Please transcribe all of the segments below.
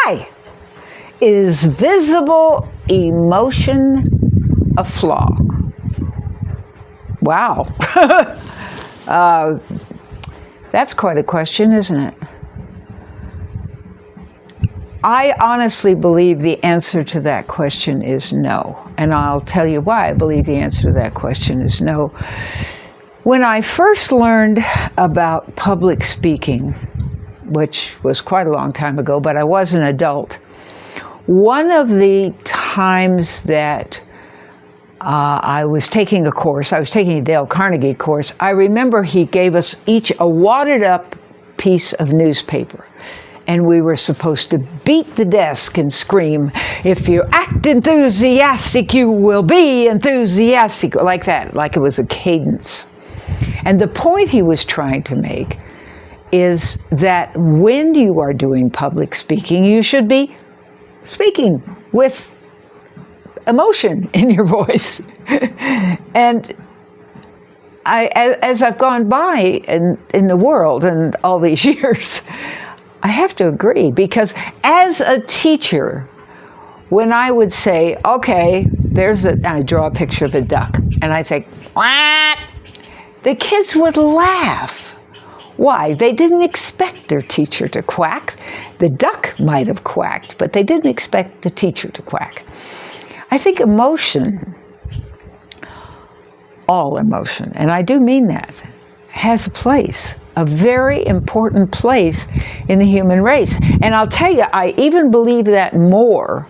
Why is visible emotion a flaw? Wow. That's quite a question, isn't it? I honestly believe the answer to that question is no. And I'll tell you why I believe the answer to that question is no. When I first learned about public speaking, which was quite a long time ago, but I was an adult, one of the times that I was taking a course, I was taking a Dale Carnegie course, I remember he gave us each a wadded up piece of newspaper. And we were supposed to beat the desk and scream, if you act enthusiastic, you will be enthusiastic, like that, like it was a cadence. And the point he was trying to make is that when you are doing public speaking, you should be speaking with emotion in your voice. And as I've gone by in the world and all these years, I have to agree, because as a teacher, when I would say, okay, I draw a picture of a duck, and I say, quack, the kids would laugh. Why? They didn't expect their teacher to quack. The duck might have quacked, but they didn't expect the teacher to quack. I think emotion, all emotion, and I do mean that, has a place. A very important place in the human race. And I'll tell you, I even believe that more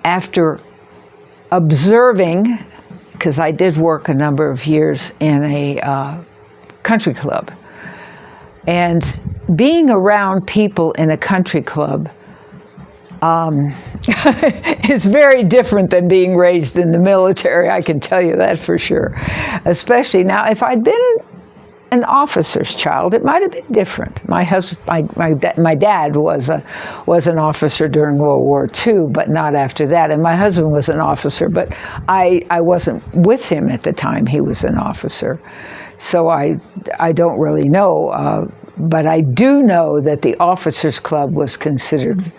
after observing, because I did work a number of years in a country club. And being around people in a country club is very different than being raised in the military, I can tell you that for sure. Especially now, if I'd been an officer's child, it might have been different. My dad was an officer during World War II, but not after that. And my husband was an officer, but I wasn't with him at the time he was an officer. So I don't really know, but I do know that the officers' club was considered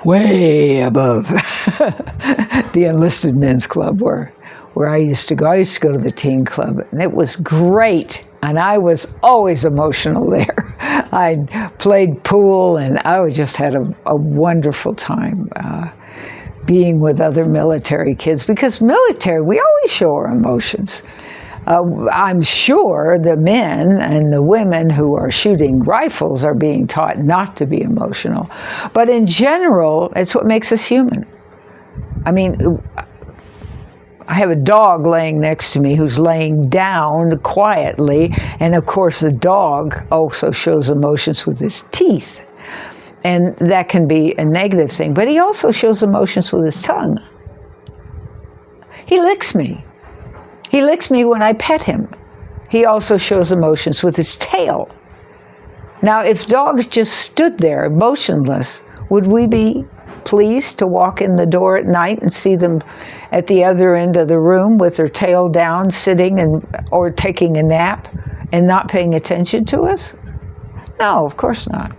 way above the enlisted men's club where I used to go. I used to go to the teen club, and it was great. And I was always emotional there. I played pool, and I just had a wonderful time being with other military kids, because military, we always show our emotions. I'm sure the men and the women who are shooting rifles are being taught not to be emotional. But in general, it's what makes us human. I mean, I have a dog laying next to me who's laying down quietly, and of course the dog also shows emotions with his teeth. And that can be a negative thing, but he also shows emotions with his tongue. He licks me. He licks me when I pet him. He also shows emotions with his tail. Now, if dogs just stood there motionless, would we be pleased to walk in the door at night and see them at the other end of the room with their tail down, sitting or taking a nap and not paying attention to us? No, of course not.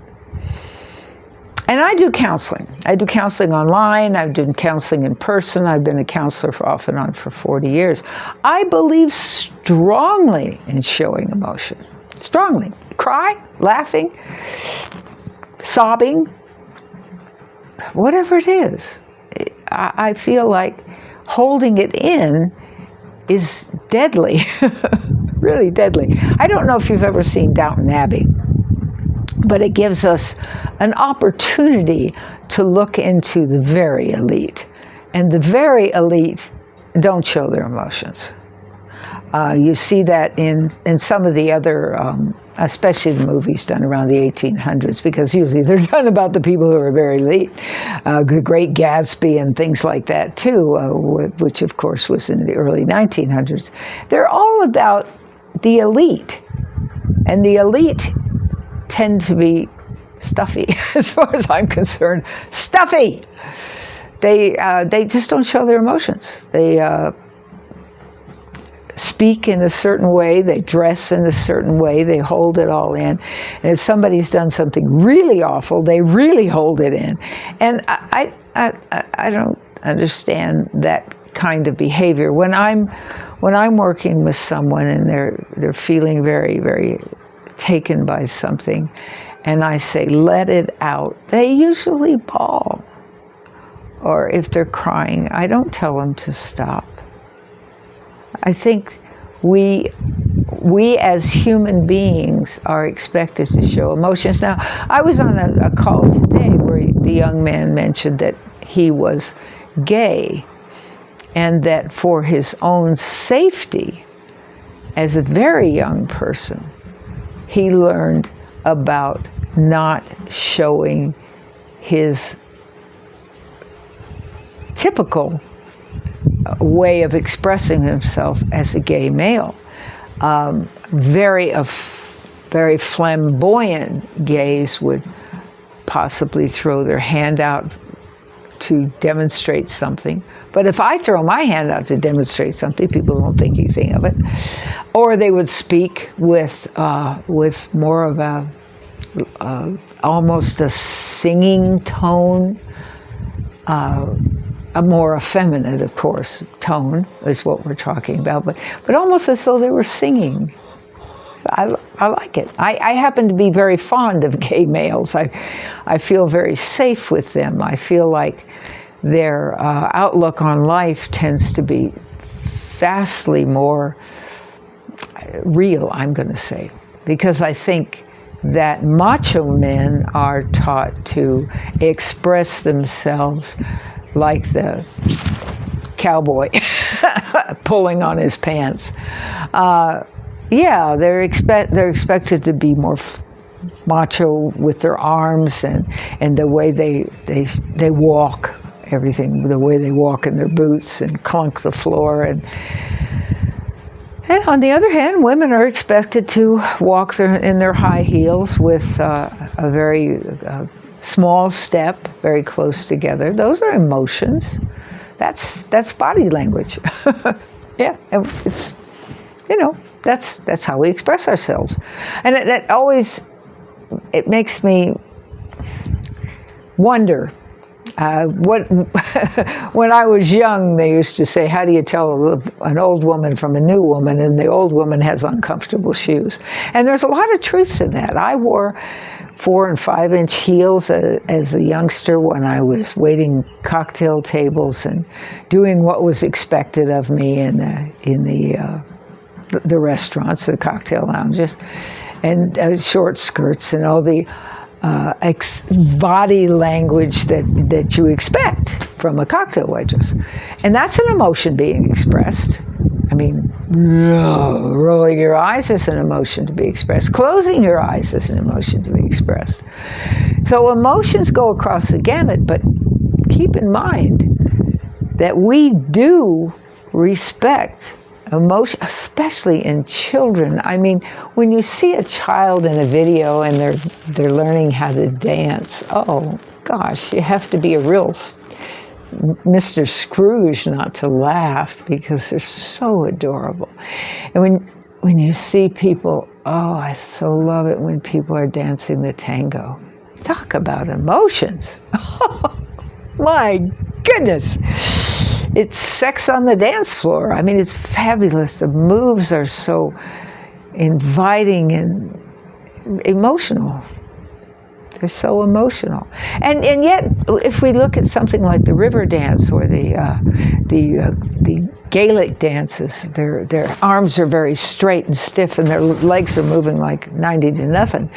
And I do counseling. I do counseling online. I've done counseling in person. I've been a counselor off and on for 40 years. I believe strongly in showing emotion. Strongly. Cry, laughing, sobbing, whatever it is. I feel like holding it in is deadly, really deadly. I don't know if you've ever seen Downton Abbey, but it gives us an opportunity to look into the very elite. And the very elite don't show their emotions. You see that in some of the other, especially the movies done around the 1800s, because usually they're done about the people who are very elite. The Great Gatsby and things like that too, which of course was in the early 1900s. They're all about the elite. And the elite tend to be stuffy, as far as I'm concerned. Stuffy! They just don't show their emotions. speak in a certain way, they dress in a certain way, they hold it all in. And if somebody's done something really awful, they really hold it in. And I don't understand that kind of behavior. When I'm working with someone and they're feeling very, very taken by something, and I say, let it out, they usually bawl. Or if they're crying, I don't tell them to stop. I think we as human beings are expected to show emotions. Now, I was on a call today where the young man mentioned that he was gay, and that for his own safety, as a very young person, he learned about not showing his typical way of expressing himself as a gay male. Very flamboyant gays would possibly throw their hand out to demonstrate something. But if I throw my hand out to demonstrate something, people don't think anything of it. Or they would speak with more of a almost a singing tone. A more effeminate, of course, tone is what we're talking about, but almost as though they were singing. I like it. I happen to be very fond of gay males. I feel very safe with them. I feel like their outlook on life tends to be vastly more real, I'm going to say, because I think that macho men are taught to express themselves like the cowboy pulling on his pants. They're expected to be more macho with their arms and the way they walk, everything, the way they walk in their boots and clunk the floor. And on the other hand, women are expected to walk in their high heels with a very small step, very close together. Those are emotions. That's body language. Yeah, it's, that's how we express ourselves. And that always, it makes me wonder. When I was young, they used to say, how do you tell an old woman from a new woman? And the old woman has uncomfortable shoes. And there's a lot of truth to that. I wore 4 and 5 inch heels as a youngster when I was waiting cocktail tables and doing what was expected of me in the restaurants, the cocktail lounges, and short skirts and all the body language that you expect from a cocktail waitress. And that's an emotion being expressed. I mean, rolling your eyes is an emotion to be expressed. Closing your eyes is an emotion to be expressed. So emotions go across the gamut, but keep in mind that we do respect emotion, especially in children. I mean, when you see a child in a video and they're learning how to dance, oh gosh, you have to be a real Mr. Scrooge not to laugh, because they're so adorable. And when you see people, oh, I so love it when people are dancing the tango. Talk about emotions. Oh, my goodness. It's sex on the dance floor. I mean, it's fabulous. The moves are so inviting and emotional. They're so emotional. And yet, if we look at something like the river dance or the Gaelic dances, their arms are very straight and stiff and their legs are moving like 90 to nothing.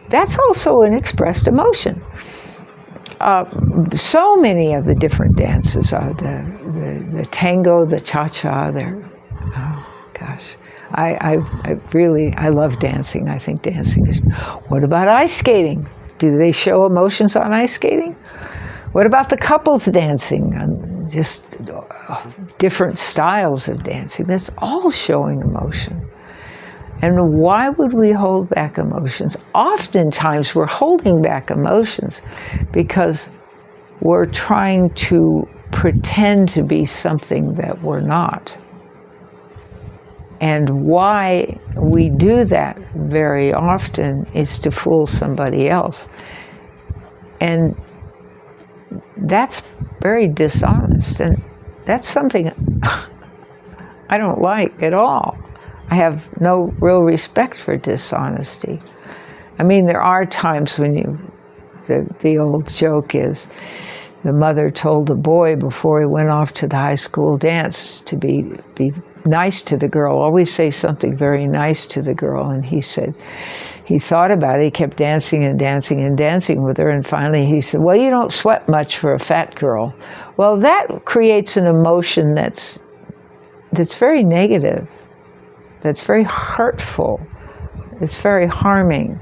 That's also an expressed emotion. So many of the different dances are the tango, the cha-cha. Oh gosh, I love dancing. I think dancing is. What about ice skating? Do they show emotions on ice skating? What about the couples dancing? Just different styles of dancing. That's all showing emotion. And why would we hold back emotions? Oftentimes we're holding back emotions because we're trying to pretend to be something that we're not. And why we do that very often is to fool somebody else. And that's very dishonest. And that's something I don't like at all. I have no real respect for dishonesty. I mean, there are times when the old joke is, the mother told the boy before he went off to the high school dance to be nice to the girl, always say something very nice to the girl. And he said, he thought about it, he kept dancing and dancing and dancing with her, and finally he said, well, you don't sweat much for a fat girl. Well, that creates an emotion that's very negative, that's very hurtful, it's very harming.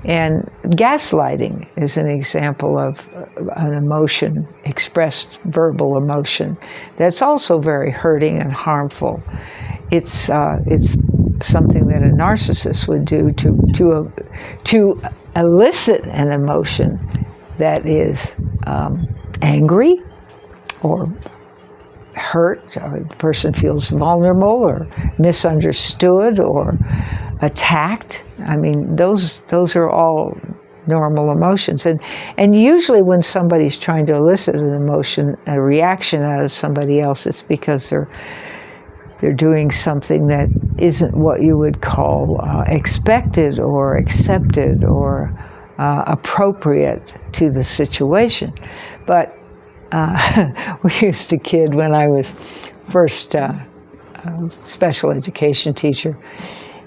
And gaslighting is an example of an emotion, expressed verbal emotion, that's also very hurting and harmful. It's something that a narcissist would do to elicit an emotion that is angry or hurt, or the person feels vulnerable or misunderstood or attacked. I mean, those are all normal emotions. And usually when somebody's trying to elicit an emotion, a reaction out of somebody else, it's because they're doing something that isn't what you would call expected or accepted or appropriate to the situation. But we used to kid when I was first special education teacher,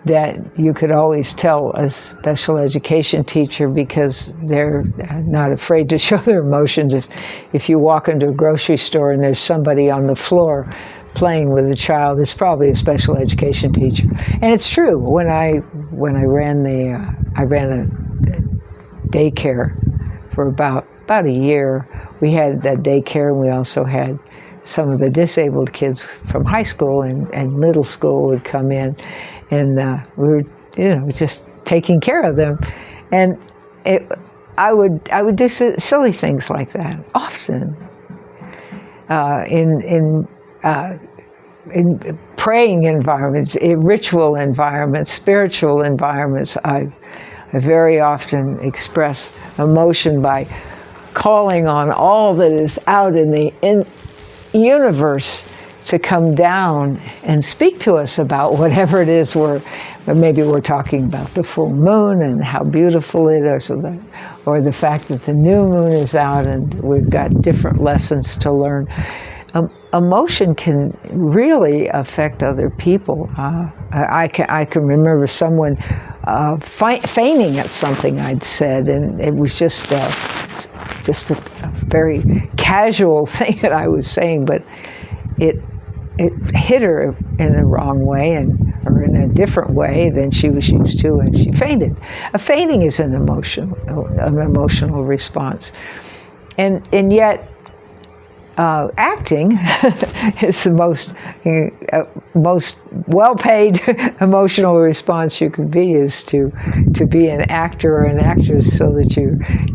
that you could always tell a special education teacher because they're not afraid to show their emotions. If you walk into a grocery store and there's somebody on the floor playing with a child, it's probably a special education teacher. And it's true. When I ran I ran a daycare for about a year. We had that daycare, and we also had some of the disabled kids from high school and middle school would come in, and we were, just taking care of them. And I would do silly things like that often. In praying environments, in ritual environments, spiritual environments, I very often express emotion by calling on all that is out in the universe to come down and speak to us about whatever it is maybe we're talking about the full moon and how beautiful it is, or the fact that the new moon is out and we've got different lessons to learn. Emotion can really affect other people. I can remember someone feigning at something I'd said, and it was just a very casual thing that I was saying, but it hit her in the wrong way or in a different way than she was used to, and she fainted. A fainting is an emotional response, and yet acting is the most well-paid emotional response you can be, is to be an actor or an actress, so that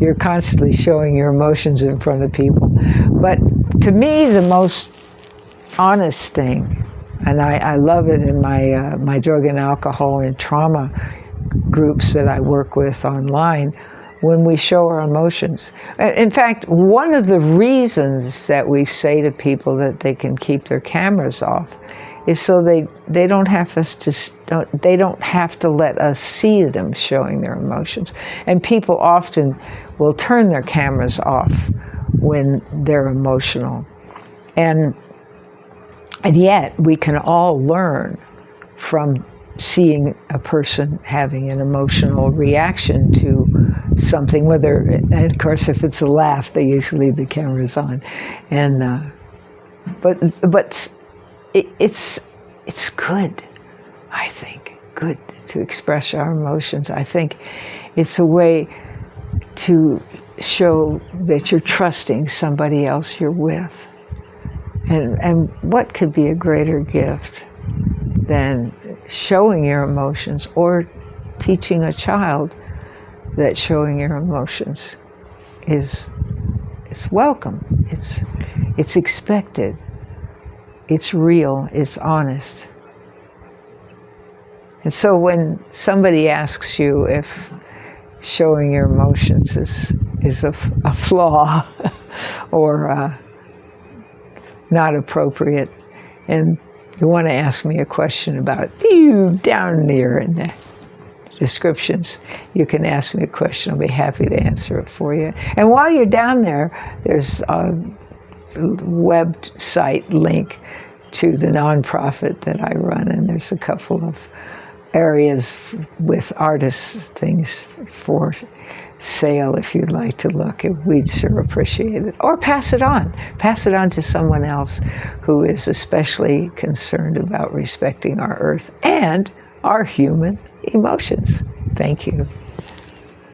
you're constantly showing your emotions in front of people. But to me, the most honest thing, and I love it in my drug and alcohol and trauma groups that I work with online, when we show our emotions. In fact, one of the reasons that we say to people that they can keep their cameras off is so they don't have to let us see them showing their emotions. And people often will turn their cameras off when they're emotional. And yet we can all learn from seeing a person having an emotional reaction to something, and of course if it's a laugh, they usually leave the cameras on, and but it's good, I think, good to express our emotions. I think it's a way to show that you're trusting somebody else you're with, and what could be a greater gift than showing your emotions, or teaching a child that showing your emotions is welcome, it's expected, it's real, it's honest. And so when somebody asks you if showing your emotions is a flaw or not appropriate, and you want to ask me a question about it, down there in the descriptions, you can ask me a question. I'll be happy to answer it for you. And while you're down there, there's a website link to the nonprofit that I run, and there's a couple of areas with artists, things for sale if you'd like to look. We'd sure appreciate it. Or pass it on. Pass it on to someone else who is especially concerned about respecting our earth and our human emotions. Thank you.